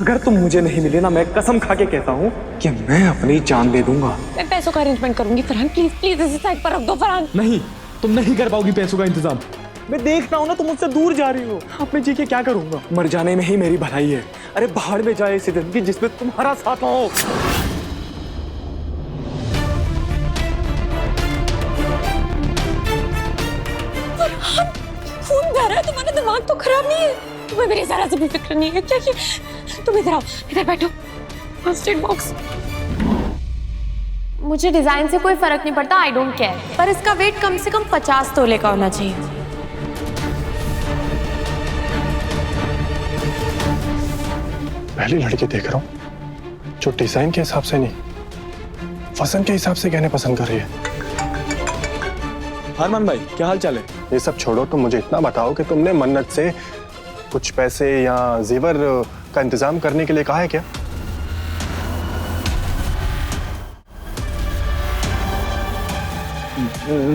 अगर तुम मुझे नहीं मिले ना, मैं कसम खा के कहता हूँ कि मैं अपनी जान दे दूंगा। मैं पैसों का अरेंजमेंट करूंगी फरहान, प्लीज प्लीज इसे साइड पर रख दो फरहान। नहीं, तुम नहीं कर पाओगी पैसों का इंतजाम। मैं देख रहा हूँ ना, तुम मुझसे दूर जा रही हो। अपने जी के क्या करूंगा? मर जाने में ही मेरी भलाई है। अरे बाहर में जाए ऐसी जिंदगी जिसमें तुम्हारा साथ हो। फरहान, खून बह रहा है, तुम्हारा दिमाग तो खराब नहीं है? तुम्हें मेरी जरा से भी फिक्र नहीं है क्या? तुम इधर आओ, इधर बैठो। First aid box. मुझे डिजाइन से कोई फर्क नहीं पड़ता, आई डोंट केयर, पर इसका वेट कम से कम 50 तोले का होना चाहिए। पहली लड़की देख रहा हूँ जो डिजाइन के हिसाब से नहीं, वजन के हिसाब से गहने पसंद कर रही है। अरमान भाई, क्या हाल चाल है? ये सब छोड़ो, तुम मुझे इतना बताओ कि तुमने मन्नत से कुछ पैसे या जेवर का इंतजाम करने के लिए कहा है क्या?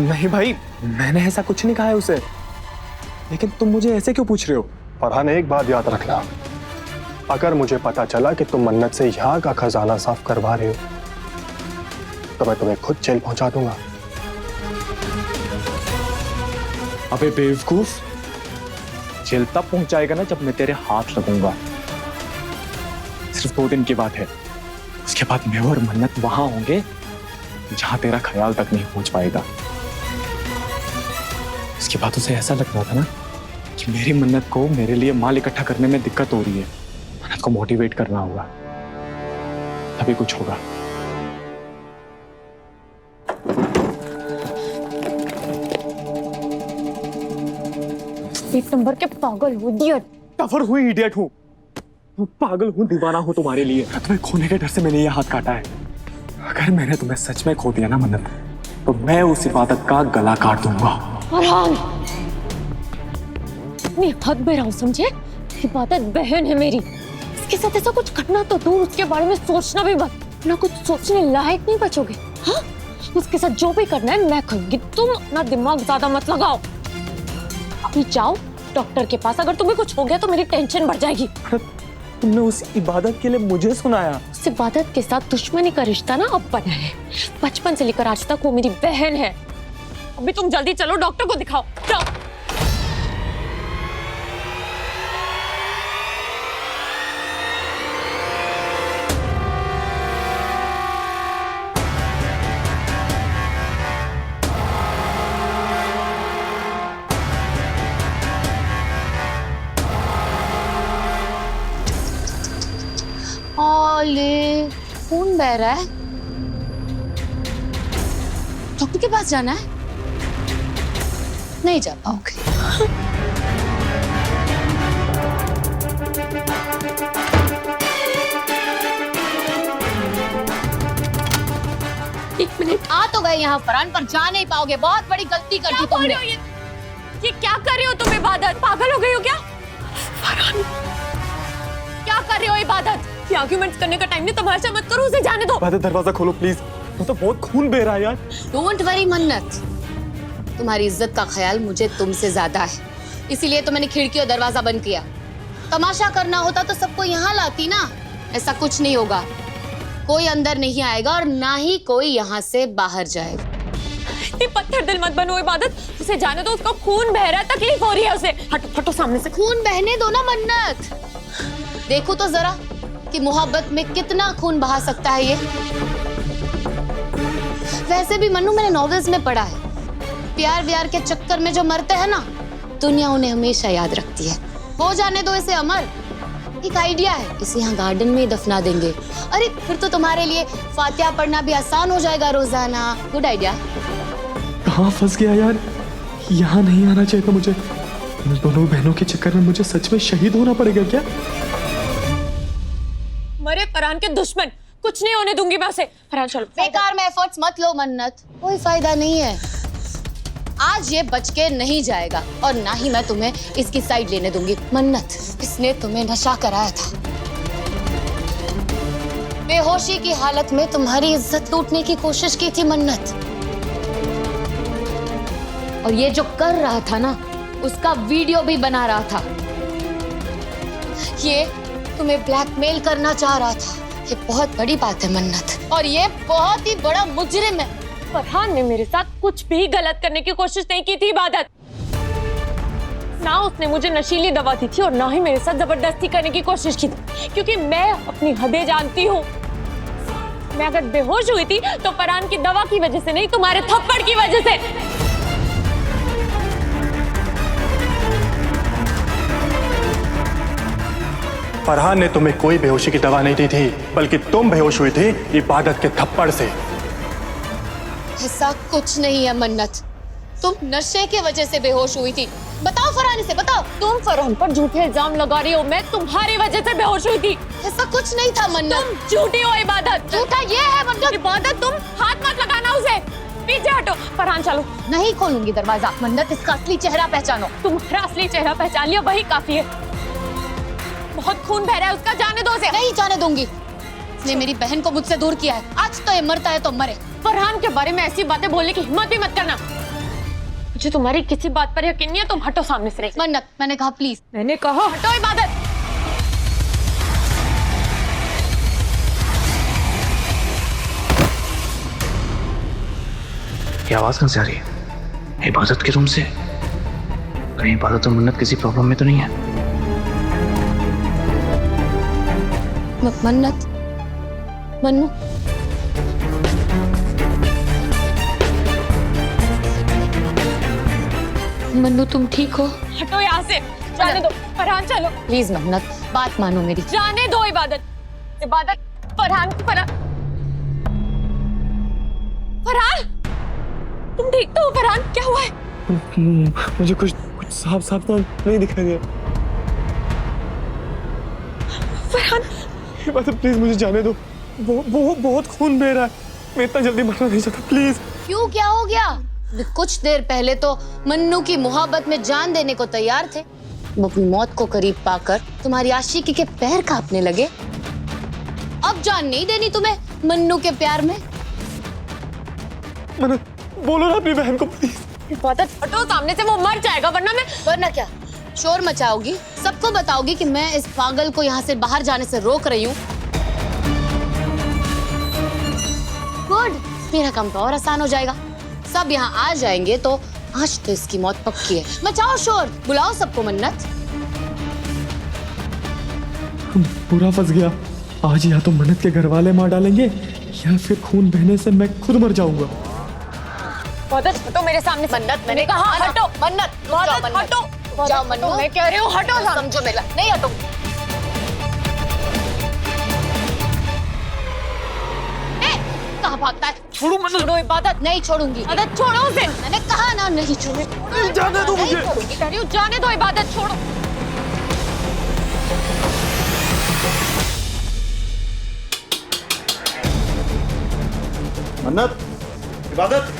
नहीं भाई, मैंने ऐसा कुछ नहीं कहा है उसे। लेकिन तुम मुझे ऐसे क्यों पूछ रहे हो? फरहान, एक बात याद रखना, अगर मुझे पता चला कि तुम मन्नत से यहाँ का खजाना साफ करवा रहे हो तो मैं तुम्हें खुद जेल पहुंचा दूंगा। अबे बेवकूफ, जेल तब पहुंचाएगा ना जब मैं तेरे हाथ लगूंगा। सिर्फ 2 दिन की बात है, उसके बाद मैं और मन्नत वहां होंगे जहां तेरा ख्याल तक नहीं पहुंच पाएगा। उसकी बातों से ऐसा लग रहा था ना कि मेरी मन्नत को मेरे लिए माल इकट्ठा करने में दिक्कत हो रही है। मन्नत को मोटिवेट करना होगा, तभी कुछ होगा। एक नंबर के पागल हो, इडियट। टफर हुई इडियट हूँ, पागल हूँ, दीवाना हूँ तुम्हारे लिए। तुम्हें खोने के डर से मैंने ये हाथ काटा है। अगर मैंने तुम्हें सच में खो दिया ना मन्नत, तो मैं उस इबादत का गला काट दूंगा। फरहान, इतनी हद में रहो, समझे? इबादत बहन है मेरी, इसके साथ ऐसा कुछ घटना तो दूर, उसके बारे में सोचना भी मत, ना कुछ सोचने लायक नहीं बचोगे। हाँ, उसके साथ जो भी करना है मैं करूंगी, तुम अपना दिमाग ज्यादा मत लगाओ। अभी जाओ डॉक्टर के पास, अगर तुम्हें कुछ हो गया तो मेरी टेंशन बढ़ जाएगी। तुमने उस इबादत के लिए मुझे सुनाया? उस इबादत के साथ दुश्मनी का रिश्ता ना अब बना है, बचपन से लेकर आज तक वो मेरी बहन है। अभी तुम जल्दी चलो, डॉक्टर को दिखाओ, जाओ। ओले, खून बह रहा है, डॉक्टर के पास जाना है? नहीं जा पाओगे। एक मिनट, आ तो गए यहाँ फरहान, पर जा नहीं पाओगे, बहुत बड़ी गलती कर दी तुमने। ये क्या कर रहे हो तुम? इबादत पागल हो गई हो क्या? फरहान, क्या कर रहे हो इबादत? ये आर्गुमेंट्स करने का टाइम नहीं, तमाशा मत करो, उसे जाने दो। इबादत, दरवाजा खोलो प्लीज, तो बहुत खून बह रहा है यार। डोंट वरी मन्नत, तुम्हारी इज्जत का ख्याल मुझे तुमसे ज्यादा है, इसीलिए तो मैंने खिड़की और दरवाजा बंद किया। तमाशा करना होता तो सबको यहाँ लाती ना। ऐसा कुछ नहीं होगा, कोई अंदर नहीं आएगा और ना ही कोई यहाँ से बाहर जाएगा। इतनी पत्थर दिल मत बनो इबादत, उसे जाने दो, उसका खून बह रहा है, तकलीफ हो रही है उसे। हटो हटो सामने से। खून बहने दो ना मन्नत, देखो तो जरा कि मोहब्बत में कितना खून बहा सकता है ये। वैसे भी मन्नू, मैंने नॉवेल्स में पढ़ा है, प्यार व्यार के चक्कर में जो मरते हैं ना, दुनिया उन्हें हमेशा याद रखती है। हो जाने दो इसे अमर। एक आइडिया है, इसे यहाँ गार्डन में ही दफना देंगे। अरे फिर तो तुम्हारे लिए फातिहा पढ़ना भी आसान हो जाएगा रोजाना। Good idea. कहाँ फंस गया यार, यहाँ नहीं आना चाहिए था मुझे। इन दोनों बहनों के चक्कर में मुझे सच में शहीद होना पड़ेगा क्या? मरे फरहान के दुश्मन, कुछ नहीं होने दूंगी मैं उसे। फरहान चलो। बेकार में एफर्ट्स मत लो मन्नत, कोई फायदा नहीं है। आज ये बच के नहीं जाएगा और ना ही मैं तुम्हें इसकी साइड लेने दूंगी। मन्नत, इसने तुम्हें नशा कराया था, बेहोशी की हालत में तुम्हारी इज्जत लूटने की कोशिश की थी मन्नत। और ये जो कर रहा था ना, उसका वीडियो भी बना रहा था। ये तुम्हें ब्लैकमेल करना चाह रहा था। ये बहुत बड़ी बात है मन्नत, और ये बहुत ही बड़ा मुजरिम है। फरहान ने मेरे साथ कुछ भी गलत करने की कोशिश नहीं की थी इबादत। ना उसने मुझे नशीली दवा दी थी और ना ही मेरे साथ जबरदस्ती करने की कोशिश की थी, क्योंकि मैं अपनी हदें जानती हूँ। मैं अगर बेहोश हुई थी तो फरहान की दवा की वजह से नहीं, तुम्हारे थप्पड़ की वजह से। फरहान ने तुम्हें कोई बेहोशी की दवा नहीं दी थी, बल्कि तुम बेहोश हुई थी इबादत के थप्पड़ से। ऐसा कुछ नहीं है मन्नत, तुम नशे की वजह से बेहोश हुई थी। बताओ फरहान से, बताओ। तुम फरहान पर झूठे इल्जाम लगा रही हो। मैं तुम्हारी वजह से बेहोश हुई थी। ऐसा कुछ नहीं था मन्नत। तुम झूठी हो इबादत। झूठा ये है मन्नत। इबादत, तुम हाथ मत लगाना उसे। पीछे हटो। फरहान चलो। नहीं खोलूंगी दरवाजा। मन्नत, इसका असली चेहरा पहचानो। तुम्हारा असली चेहरा पहचान लिया, वही काफी है। बहुत खून बह रहा है उसका, जाने दो उसे। नहीं जाने दूंगी। इसने मेरी बहन को मुझसे दूर किया है। आज तो ये मरता है तो मरे। फरहान के बारे में ऐसी बातें बोलने की हिम्मत भी मत करना। मुझे तुम्हारी किसी बात पर यकीन नहीं है। तुम हटो सामने से। मन्नत, मैंने कहा प्लीज। मैंने कहा हटो इबादत। ये आवाज कहाँ से आ रही है? इबादत के रूम से। कहीं इबादत और मन्नत किसी प्रॉब्लम में तो नहीं है? मन्नत, मन्नू, मन्नू तुम ठीक हो? हटो यहाँ से। जाने दो। फरहान चलो प्लीज मन्नत, बात मानो मेरी। जाने दो इबादत। इबादत, फरहान फरहान तुम ठीक तो हो? फरहान क्या हुआ है? मुझे कुछ साफ साफ तो नहीं दिखाई दिया। फरहान इबादत प्लीज मुझे जाने दो। वो बहुत खून बह रहा है। मैं इतना जल्दी मरना नहीं चाहता, प्लीज। क्यों, क्या हो गया? कुछ देर पहले तो मन्नू की मोहब्बत में जान देने को तैयार थे। वो अपनी मौत को करीब पाकर तुम्हारी आशिकी के पैर कांपने लगे। अब जान नहीं देनी तुम्हें मन्नू के प्यार में? मन्नत, बोलो ना अपनी बहन को प्लीज। इबादत हटो सामने से, वो मर जाएगा। वरना क्या शोर मचाओगी? सबको बताओगी कि मैं इस पागल को यहाँ से बाहर जाने से रोक रही हूँ? गुड, मेरा काम तो और आसान हो जाएगा। सब यहाँ आ जाएंगे तो आज तो इसकी मौत पक्की है। मचाओ शोर, बुलाओ सबको। मन्नत, पूरा फंस गया। आज या तो मन्नत के घर वाले मार डालेंगे या फिर खून बहने से मैं खुद मर जाऊंगा। इबादत हटो मेरे सामने। मन्नत, मैंने कहा हटो। मन्नत, इबादत हटो। जाओ मन्नू, मैं कह रही हूँ हटो। समझो मेरा। नहीं हटो। कहाँ भागता है? छोड़ो मन्नत। छोड़ो इबादत। नहीं छोड़ूंगी। इबादत छोड़ो उसे। मैंने कहा ना नहीं छोड़ूंगी। जाने दो मुझे। कह रही हूँ जाने दो इबादत, छोड़ो। मन्नत, इबादत,